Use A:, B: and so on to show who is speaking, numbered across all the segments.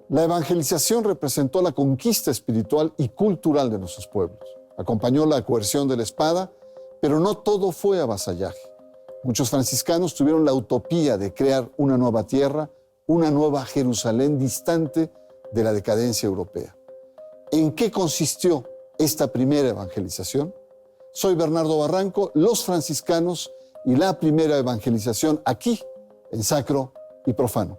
A: La evangelización representó la conquista espiritual y cultural de nuestros pueblos. Acompañó la coerción de la espada, pero no todo fue avasallaje. Muchos franciscanos tuvieron la utopía de crear una nueva tierra, una nueva Jerusalén distante de la decadencia europea. ¿En qué consistió esta primera evangelización? Soy Bernardo Barranco, los franciscanos y la primera evangelización aquí, en Sacro y Profano.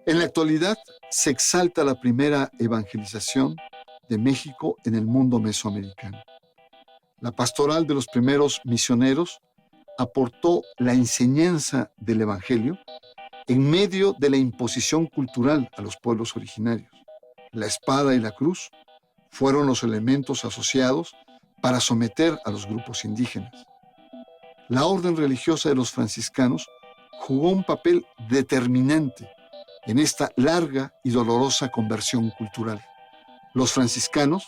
A: En la actualidad se exalta la primera evangelización de México en el mundo mesoamericano. La pastoral de los primeros misioneros aportó la enseñanza del Evangelio en medio de la imposición cultural a los pueblos originarios. La espada y la cruz fueron los elementos asociados para someter a los grupos indígenas. La orden religiosa de los franciscanos jugó un papel determinante en esta larga y dolorosa conversión cultural. Los franciscanos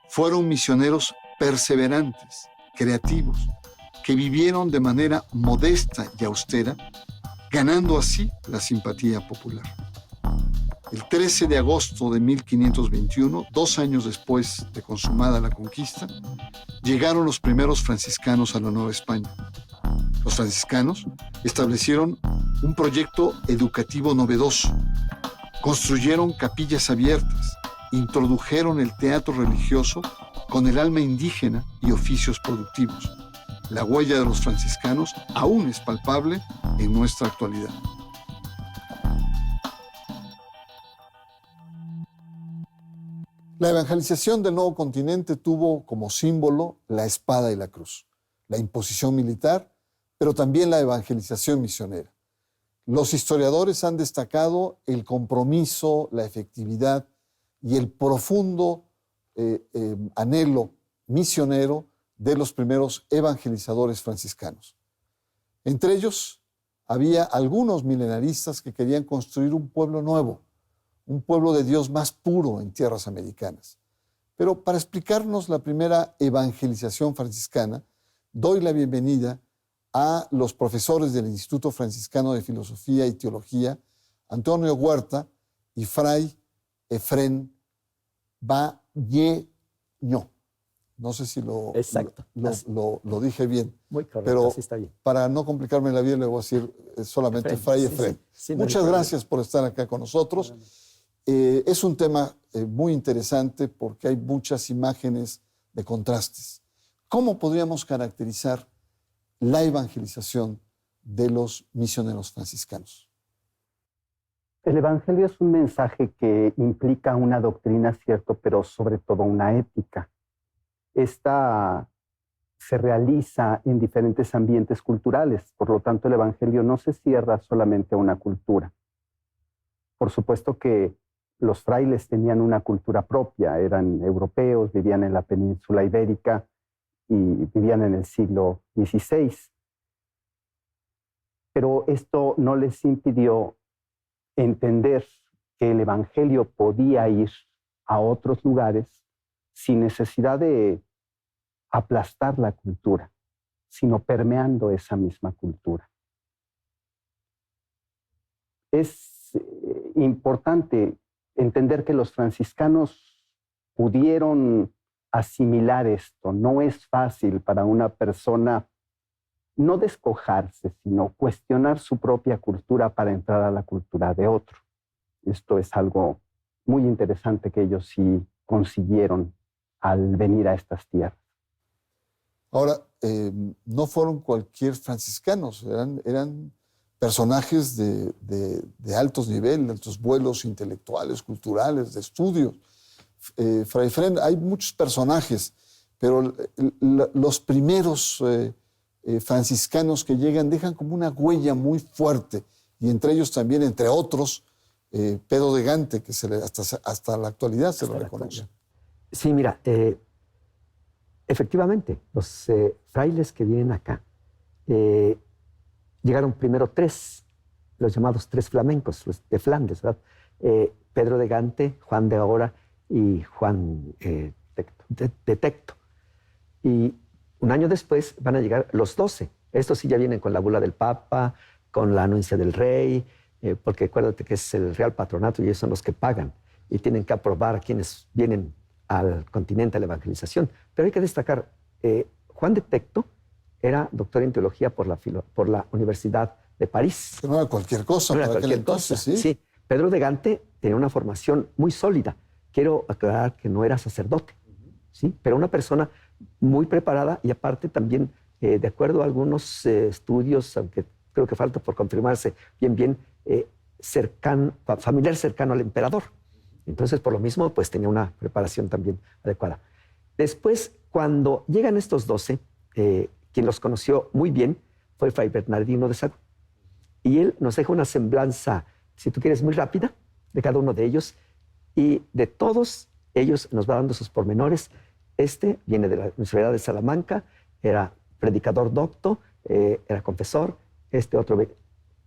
A: fueron misioneros perseverantes, creativos, que vivieron de manera modesta y austera, ganando así la simpatía popular. El 13 de agosto de 1521, 2 años después de consumada la conquista, llegaron los primeros franciscanos a la Nueva España. Los franciscanos establecieron un proyecto educativo novedoso, construyeron capillas abiertas, introdujeron el teatro religioso con el alma indígena y oficios productivos. La huella de los franciscanos aún es palpable en nuestra actualidad. La evangelización del nuevo continente tuvo como símbolo la espada y la cruz, la imposición militar, pero también la evangelización misionera. Los historiadores han destacado el compromiso, la efectividad y el profundo anhelo misionero de los primeros evangelizadores franciscanos. Entre ellos había algunos milenaristas que querían construir un pueblo nuevo, un pueblo de Dios más puro en tierras americanas. Pero para explicarnos la primera evangelización franciscana, doy la bienvenida a los profesores del Instituto Franciscano de Filosofía y Teología, Antonio Huerta y Fray Efrén Valleño. No sé si lo dije bien.
B: Muy correcto,
A: pero
B: así está bien.
A: Para no complicarme la vida, le voy a decir solamente Efrén, Fray Efrén. Sí, muchas gracias por estar acá con nosotros. Es un tema muy interesante porque hay muchas imágenes de contrastes. ¿Cómo podríamos caracterizar la evangelización de los misioneros franciscanos?
B: El Evangelio es un mensaje que implica una doctrina, cierto, pero sobre todo una ética. Esta se realiza en diferentes ambientes culturales, por lo tanto el Evangelio no se cierra solamente a una cultura. Por supuesto que los frailes tenían una cultura propia, eran europeos, vivían en la península ibérica y vivían en el siglo XVI. Pero esto no les impidió entender que el Evangelio podía ir a otros lugares sin necesidad de aplastar la cultura, sino permeando esa misma cultura. Es importante entender que los franciscanos pudieron asimilar esto. No es fácil para una persona no despojarse, sino cuestionar su propia cultura para entrar a la cultura de otro. Esto es algo muy interesante que ellos sí consiguieron al venir a estas tierras.
A: Ahora, no fueron cualquier franciscanos, eran personajes de altos niveles, de altos vuelos intelectuales, culturales, de estudios. Fray Efrén, hay muchos personajes, pero los primeros franciscanos que llegan dejan como una huella muy fuerte, y entre ellos también, entre otros, Pedro de Gante, que hasta la actualidad se lo reconoce.
C: Sí, mira, efectivamente, los frailes que vienen acá, llegaron primero 3, los llamados 3 flamencos, los de Flandes, ¿verdad? Pedro de Gante, Juan de Ahora y Juan de Tecto. Y un año después van a llegar los 12, Estos sí ya vienen con la bula del Papa, con la anuencia del rey, porque acuérdate que es el Real Patronato y ellos son los que pagan y tienen que aprobar a quienes vienen al continente a la evangelización. Pero hay que destacar, Juan de Tecto era doctor en teología por la Universidad de París.
A: Que no era cualquier cosa
C: No era
A: para aquel
C: cualquier
A: entonces,
C: cosa.
A: ¿sí?
C: Sí. Pedro de Gante tenía una formación muy sólida. Quiero aclarar que no era sacerdote, ¿sí? Pero una persona muy preparada y aparte también, de acuerdo a algunos estudios, aunque creo que falta por confirmarse bien, familiar cercano al emperador. Entonces, por lo mismo, pues tenía una preparación también adecuada. Después, cuando llegan estos 12, quien los conoció muy bien fue Fray Bernardino de Sahagún. Y él nos deja una semblanza, si tú quieres, muy rápida de cada uno de ellos. Y de todos ellos nos va dando sus pormenores. Este viene de la Universidad de Salamanca, era predicador docto, era confesor, este otro.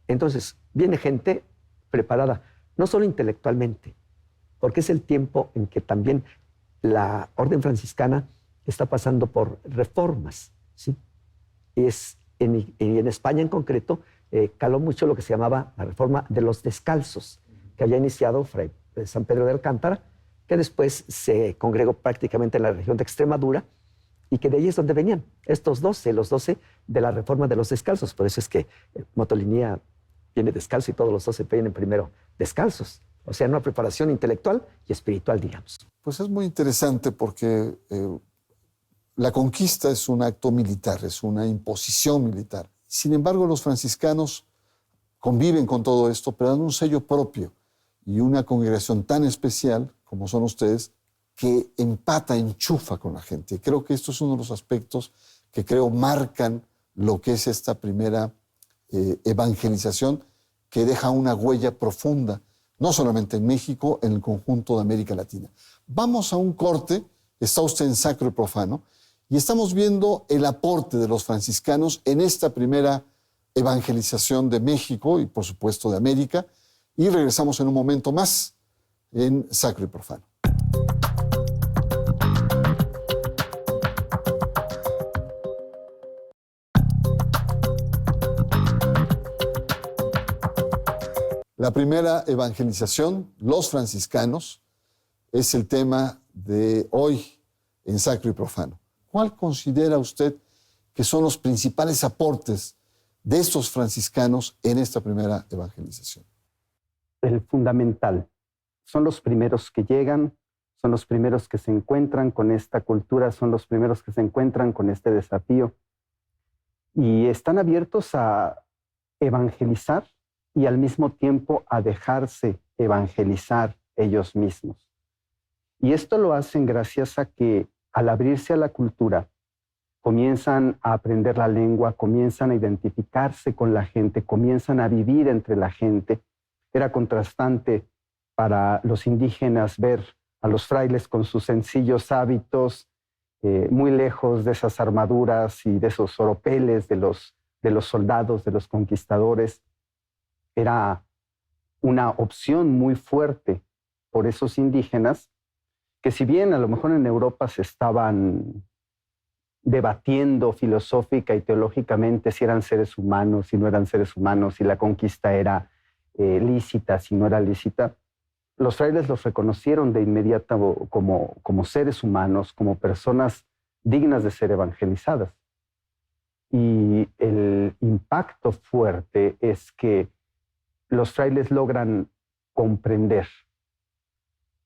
C: Entonces, viene gente preparada, no solo intelectualmente, porque es el tiempo en que también la orden franciscana está pasando por reformas, ¿sí? En España en concreto, caló mucho lo que se llamaba la reforma de los descalzos, que había iniciado Fray San Pedro de Alcántara, que después se congregó prácticamente en la región de Extremadura, y que de ahí es donde venían estos 12, los 12 de la reforma de los descalzos. Por eso es que Motolinía viene descalzo y todos los 12 vienen primero descalzos. O sea, una preparación intelectual y espiritual, digamos.
A: Pues es muy interesante porque la conquista es un acto militar, es una imposición militar. Sin embargo, los franciscanos conviven con todo esto, pero dan un sello propio y una congregación tan especial como son ustedes, que empata, enchufa con la gente. Creo que esto es uno de los aspectos que creo marcan lo que es esta primera evangelización, que deja una huella profunda, no solamente en México, en el conjunto de América Latina. Vamos a un corte, está usted en Sacro y Profano, y estamos viendo el aporte de los franciscanos en esta primera evangelización de México y, por supuesto, de América, y regresamos en un momento más en Sacro y Profano. La primera evangelización, los franciscanos, es el tema de hoy en Sacro y Profano. ¿Cuál considera usted que son los principales aportes de estos franciscanos en esta primera evangelización?
B: El fundamental. Son los primeros que llegan, son los primeros que se encuentran con esta cultura, son los primeros que se encuentran con este desafío y están abiertos a evangelizar y al mismo tiempo a dejarse evangelizar ellos mismos. Y esto lo hacen gracias a que al abrirse a la cultura, comienzan a aprender la lengua, comienzan a identificarse con la gente, comienzan a vivir entre la gente. Era contrastante para los indígenas ver a los frailes con sus sencillos hábitos, muy lejos de esas armaduras y de esos oropeles de los soldados, de los conquistadores. Era una opción muy fuerte por esos indígenas que, si bien a lo mejor en Europa se estaban debatiendo filosófica y teológicamente si eran seres humanos, si no eran seres humanos, si la conquista era lícita, si no era lícita, los frailes los reconocieron de inmediato como seres humanos, como personas dignas de ser evangelizadas. Y el impacto fuerte es que los frailes logran comprender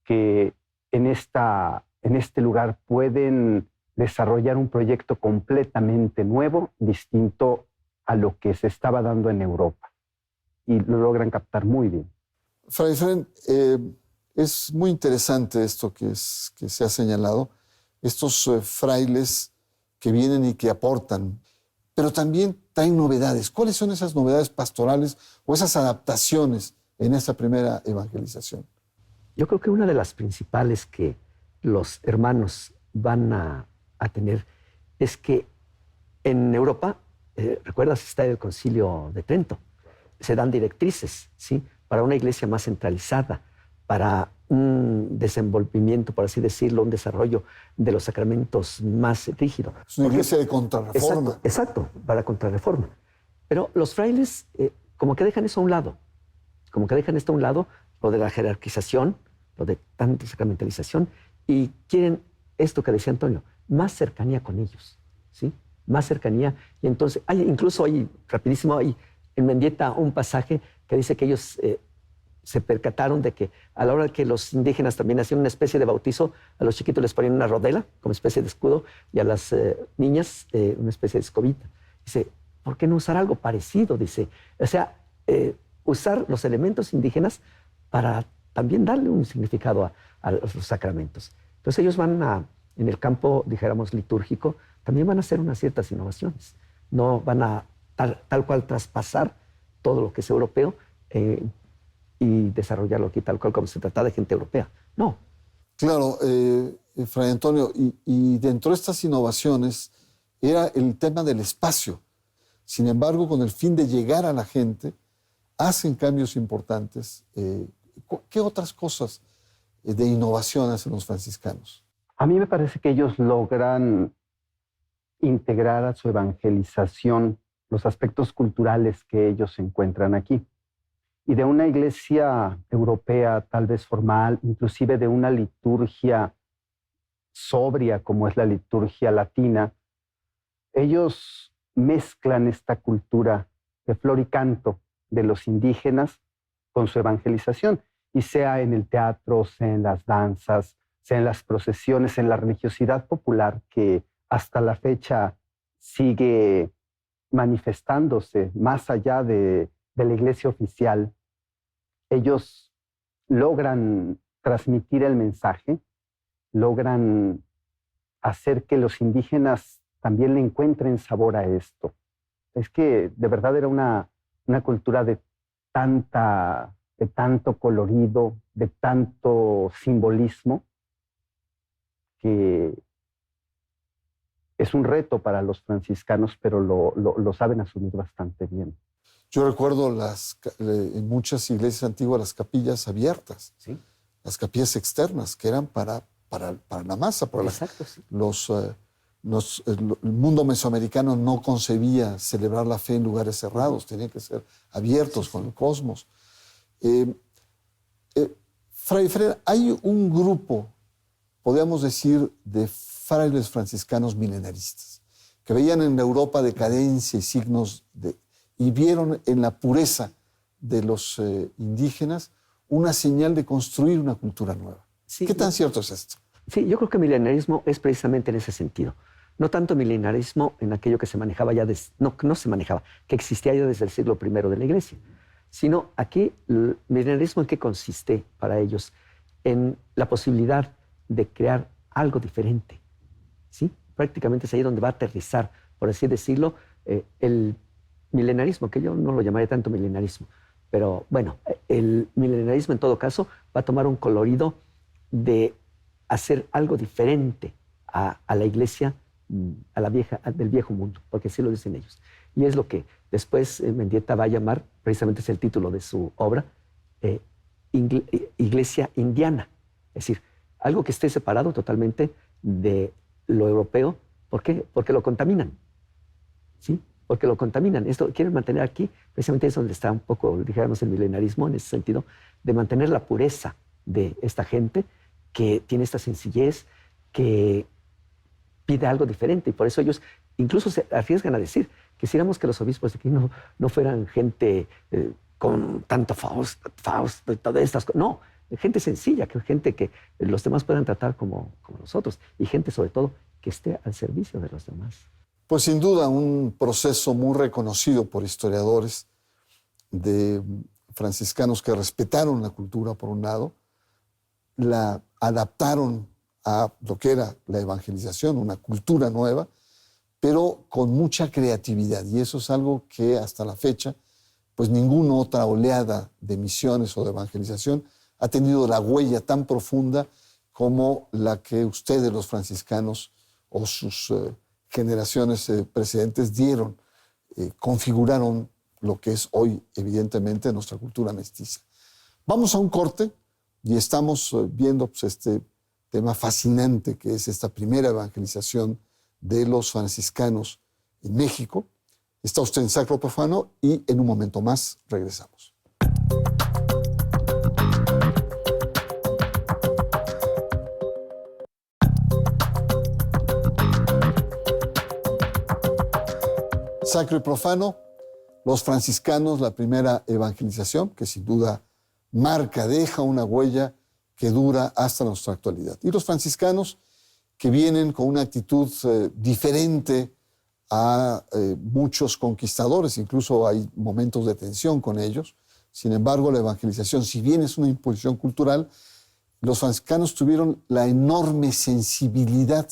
B: que en este lugar pueden desarrollar un proyecto completamente nuevo, distinto a lo que se estaba dando en Europa. Y lo logran captar muy bien.
A: Fray Efrén, es muy interesante esto que se ha señalado, estos frailes que vienen y que aportan, pero también traen novedades. ¿Cuáles son esas novedades pastorales o esas adaptaciones en esta primera evangelización?
C: Yo creo que una de las principales que los hermanos van a tener es que en Europa, recuerdas, está el Concilio de Trento, se dan directrices, ¿sí?, para una iglesia más centralizada, para un desenvolvimiento, por así decirlo, un desarrollo de los sacramentos más rígido.
A: Es una iglesia de contrarreforma.
C: Exacto, para contrarreforma. Pero los frailes como que dejan eso a un lado, como que dejan esto a un lado, lo de la jerarquización, lo de tanta sacramentalización, y quieren esto que decía Antonio, más cercanía con ellos, ¿sí? Más cercanía. Y entonces, incluso hay, rapidísimo, hay en Mendieta un pasaje que dice que ellos se percataron de que a la hora que los indígenas también hacían una especie de bautizo, a los chiquitos les ponían una rodela como especie de escudo y a las niñas una especie de escobita. Dice, ¿por qué no usar algo parecido? Dice, o sea, usar los elementos indígenas para también darle un significado a los sacramentos. Entonces ellos van en el campo, dijéramos, litúrgico, también van a hacer unas ciertas innovaciones. No van a tal cual traspasar todo lo que es europeo y desarrollarlo aquí tal cual como se trata de gente europea. No.
A: Claro, Fray Antonio, y dentro de estas innovaciones era el tema del espacio. Sin embargo, con el fin de llegar a la gente, hacen cambios importantes. ¿Qué otras cosas de innovación hacen los franciscanos?
B: A mí me parece que ellos logran integrar a su evangelización los aspectos culturales que ellos encuentran aquí. Y de una iglesia europea tal vez formal, inclusive de una liturgia sobria como es la liturgia latina, ellos mezclan esta cultura de flor y canto de los indígenas con su evangelización, y sea en el teatro, sea en las danzas, sea en las procesiones, en la religiosidad popular que hasta la fecha sigue manifestándose más allá de la iglesia oficial. Ellos logran transmitir el mensaje, logran hacer que los indígenas también le encuentren sabor a esto. Es que de verdad era una cultura de tanto colorido, de tanto simbolismo, que es un reto para los franciscanos, pero lo saben asumir bastante bien.
A: Yo recuerdo en muchas iglesias antiguas las capillas abiertas,
C: ¿sí?
A: Las capillas externas, que eran para la masa.
C: Exacto, sí.
A: El mundo mesoamericano no concebía celebrar la fe en lugares cerrados, tenían que ser abiertos con el cosmos. Fray Fred, hay un grupo, podríamos decir, de frailes franciscanos milenaristas, que veían en Europa decadencia y signos y vieron en la pureza de los indígenas una señal de construir una cultura nueva. Sí, ¿qué tan cierto es esto?
C: Sí, yo creo que el milenarismo es precisamente en ese sentido. No tanto milenarismo en aquello que se manejaba ya, no se manejaba, que existía ya desde el siglo I de la Iglesia, sino aquí el milenarismo en qué consiste para ellos, en la posibilidad de crear algo diferente, ¿sí? Prácticamente es ahí donde va a aterrizar, por así decirlo, el milenarismo, que yo no lo llamaría tanto milenarismo, pero bueno, el milenarismo en todo caso va a tomar un colorido de hacer algo diferente a la iglesia, del viejo mundo, porque así lo dicen ellos. Y es lo que después Mendieta va a llamar, precisamente es el título de su obra, Iglesia Indiana. Es decir, algo que esté separado totalmente de lo europeo. ¿Por qué? Porque lo contaminan, ¿sí? Porque lo contaminan. Esto quieren mantener aquí, precisamente es donde está un poco, dijéramos, el milenarismo, en ese sentido, de mantener la pureza de esta gente que tiene esta sencillez, que pide algo diferente. Y por eso ellos incluso se arriesgan a decir, quisiéramos que los obispos de aquí no fueran gente con tanto Fausto y todas estas cosas. No, gente sencilla, gente que los demás puedan tratar como nosotros. Y gente, sobre todo, que esté al servicio de los demás.
A: Pues sin duda un proceso muy reconocido por historiadores de franciscanos que respetaron la cultura por un lado, la adaptaron a lo que era la evangelización, una cultura nueva, pero con mucha creatividad. Y eso es algo que hasta la fecha, pues ninguna otra oleada de misiones o de evangelización ha tenido la huella tan profunda como la que ustedes, los franciscanos, o sus generaciones precedentes dieron, configuraron lo que es hoy, evidentemente, nuestra cultura mestiza. Vamos a un corte y estamos viendo pues, este tema fascinante que es esta primera evangelización de los franciscanos en México. Está usted en Sacro Profano y en un momento más regresamos. Sacro y Profano, los franciscanos, la primera evangelización, que sin duda deja una huella que dura hasta nuestra actualidad. Y los franciscanos que vienen con una actitud diferente a muchos conquistadores, incluso hay momentos de tensión con ellos. Sin embargo, la evangelización, si bien es una imposición cultural, los franciscanos tuvieron la enorme sensibilidad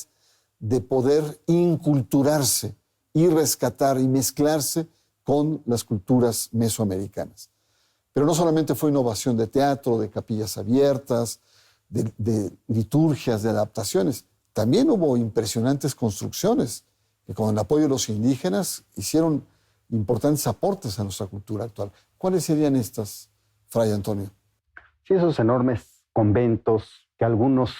A: de poder inculturarse y rescatar y mezclarse con las culturas mesoamericanas. Pero no solamente fue innovación de teatro, de capillas abiertas, de liturgias, de adaptaciones. También hubo impresionantes construcciones que con el apoyo de los indígenas hicieron importantes aportes a nuestra cultura actual. ¿Cuáles serían estas, Fray Antonio?
B: Sí, esos enormes conventos que algunos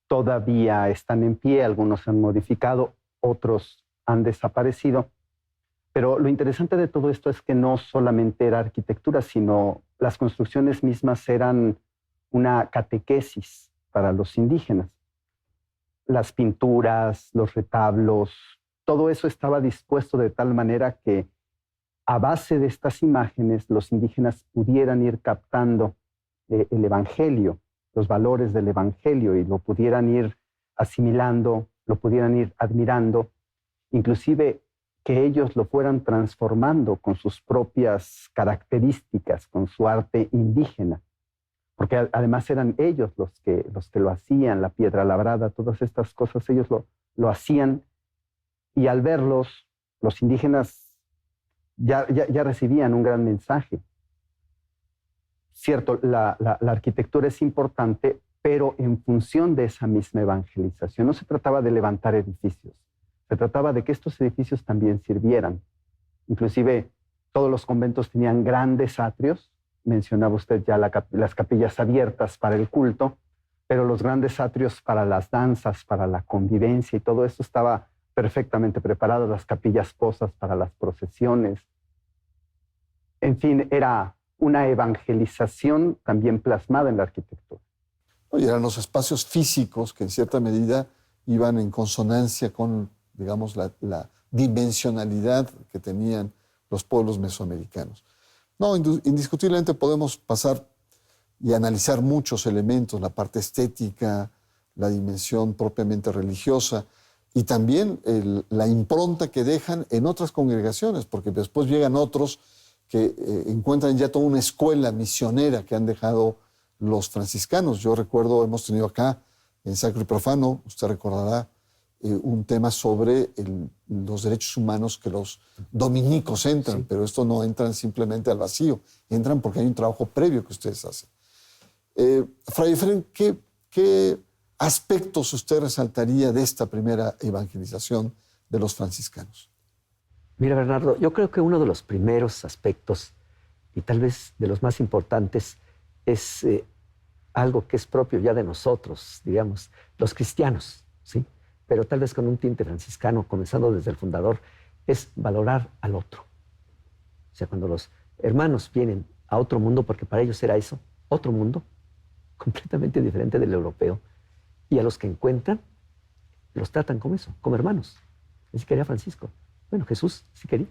B: todavía están en pie, algunos se han modificado, otros han desaparecido. Pero lo interesante de todo esto es que no solamente era arquitectura, sino las construcciones mismas eran una catequesis para los indígenas. Las pinturas, los retablos, todo eso estaba dispuesto de tal manera que a base de estas imágenes los indígenas pudieran ir captando el evangelio, los valores del evangelio, y lo pudieran ir asimilando, lo pudieran ir admirando, inclusive que ellos lo fueran transformando con sus propias características, con su arte indígena, porque además eran ellos los que lo hacían, la piedra labrada, todas estas cosas, ellos lo hacían, y al verlos, los indígenas ya recibían un gran mensaje. Cierto, la arquitectura es importante, pero en función de esa misma evangelización. No se trataba de levantar edificios, se trataba de que estos edificios también sirvieran. Inclusive, todos los conventos tenían grandes atrios. Mencionaba usted ya las capillas abiertas para el culto, pero los grandes atrios para las danzas, para la convivencia, y todo esto estaba perfectamente preparado, las capillas posas para las procesiones. En fin, era una evangelización también plasmada en la arquitectura.
A: Y eran los espacios físicos que en cierta medida iban en consonancia con, digamos, la dimensionalidad que tenían los pueblos mesoamericanos. No, indiscutiblemente podemos pasar y analizar muchos elementos, la parte estética, la dimensión propiamente religiosa y también la impronta que dejan en otras congregaciones, porque después llegan otros que encuentran ya toda una escuela misionera que han dejado los franciscanos. Yo recuerdo, hemos tenido acá en Sacro y Profano, usted recordará, un tema sobre los derechos humanos que los dominicos entran, sí. Pero esto no entran simplemente al vacío, entran porque hay un trabajo previo que ustedes hacen. Fray Efrén, ¿qué aspectos usted resaltaría de esta primera evangelización de los franciscanos?
C: Mira, Bernardo, yo creo que uno de los primeros aspectos, y tal vez de los más importantes, es algo que es propio ya de nosotros, digamos, los cristianos, ¿sí? Pero tal vez con un tinte franciscano, comenzando desde el fundador, es valorar al otro. O sea, cuando los hermanos vienen a otro mundo, porque para ellos era eso, otro mundo, completamente diferente del europeo, y a los que encuentran, los tratan como eso, como hermanos. Así quería Francisco. Bueno, Jesús sí quería.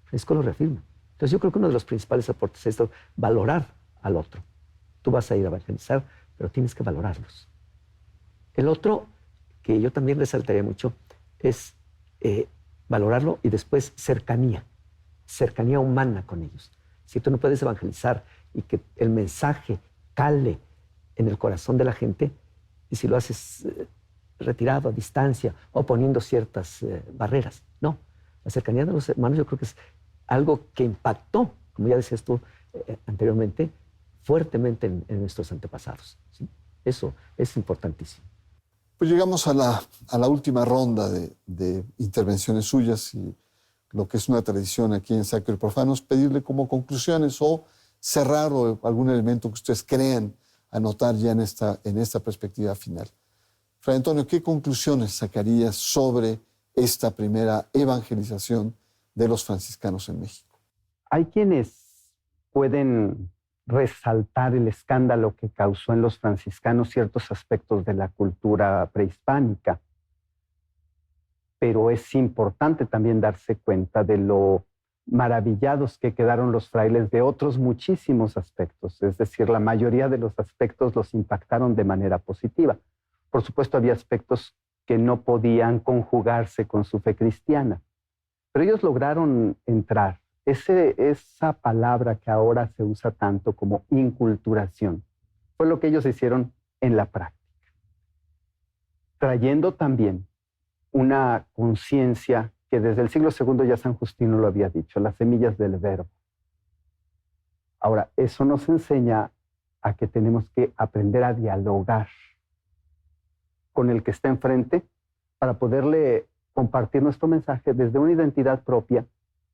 C: Francisco lo reafirma. Entonces yo creo que uno de los principales aportes es esto, valorar al otro. Tú vas a ir a evangelizar, pero tienes que valorarlos. El otro, que yo también resaltaría mucho, es valorarlo y después cercanía humana con ellos. Si tú no puedes evangelizar y que el mensaje cale en el corazón de la gente, y si lo haces retirado, a distancia, o poniendo ciertas barreras, no. La cercanía de los hermanos yo creo que es algo que impactó, como ya decías tú anteriormente, fuertemente en nuestros antepasados, ¿sí? Eso es importantísimo.
A: Pues llegamos a la última ronda de intervenciones suyas y lo que es una tradición aquí en Sacro y Profano es pedirle como conclusiones o cerrar o algún elemento que ustedes crean anotar ya en esta perspectiva final. Fray Antonio, ¿qué conclusiones sacarías sobre esta primera evangelización de los franciscanos en México?
B: Hay quienes pueden resaltar el escándalo que causó en los franciscanos ciertos aspectos de la cultura prehispánica, pero es importante también darse cuenta de lo maravillados que quedaron los frailes de otros muchísimos aspectos, es decir, la mayoría de los aspectos los impactaron de manera positiva. Por supuesto, había aspectos que no podían conjugarse con su fe cristiana, pero ellos lograron entrar. Esa palabra que ahora se usa tanto como inculturación, fue lo que ellos hicieron en la práctica, trayendo también una conciencia que desde el siglo II ya San Justino lo había dicho, las semillas del verbo. Ahora, eso nos enseña a que tenemos que aprender a dialogar con el que está enfrente para poderle compartir nuestro mensaje desde una identidad propia,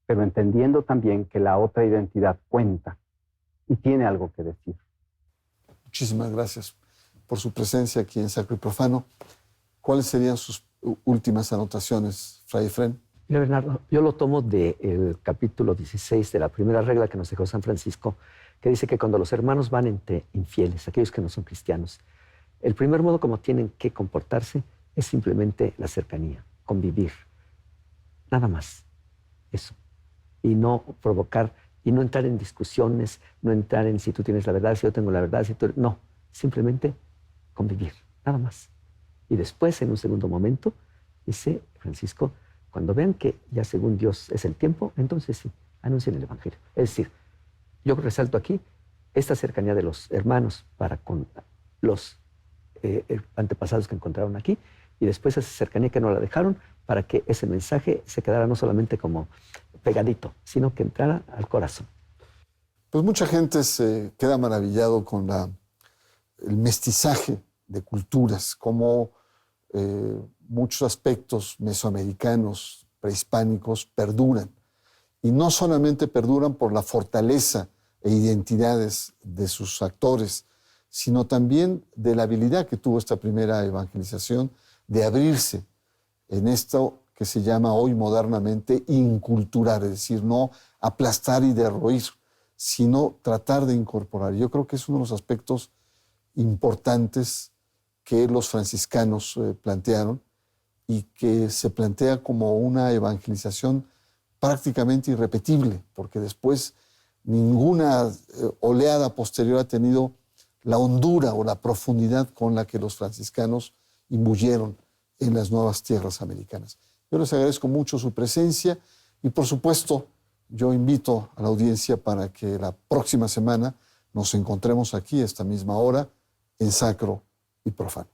B: pero entendiendo también que la otra identidad cuenta y tiene algo que decir.
A: Muchísimas gracias por su presencia aquí en Sacro y Profano. ¿Cuáles serían sus últimas anotaciones, Fray Efrén?
C: Mira, Bernardo, yo lo tomo del capítulo 16 de la primera regla que nos dejó San Francisco, que dice que cuando los hermanos van entre infieles, aquellos que no son cristianos, el primer modo como tienen que comportarse es simplemente la cercanía, convivir. Nada más. Eso. Y no provocar, y no entrar en discusiones, no entrar en si tú tienes la verdad, si yo tengo la verdad, si tú... No, simplemente convivir, nada más. Y después, en un segundo momento, dice Francisco, cuando vean que ya según Dios es el tiempo, entonces sí, anuncien el Evangelio. Es decir, yo resalto aquí esta cercanía de los hermanos para con los antepasados que encontraron aquí, y después esa cercanía que no la dejaron para que ese mensaje se quedara no solamente como pegadito, sino que entrara al corazón.
A: Pues mucha gente se queda maravillado con el mestizaje de culturas, cómo muchos aspectos mesoamericanos, prehispánicos, perduran. Y no solamente perduran por la fortaleza e identidades de sus actores, sino también de la habilidad que tuvo esta primera evangelización de abrirse en esto que se llama hoy modernamente inculturar, es decir, no aplastar y derroir, sino tratar de incorporar. Yo creo que es uno de los aspectos importantes que los franciscanos plantearon y que se plantea como una evangelización prácticamente irrepetible, porque después ninguna oleada posterior ha tenido la hondura o la profundidad con la que los franciscanos imbuyeron en las nuevas tierras americanas. Yo les agradezco mucho su presencia y, por supuesto, yo invito a la audiencia para que la próxima semana nos encontremos aquí a esta misma hora en Sacro y Profano.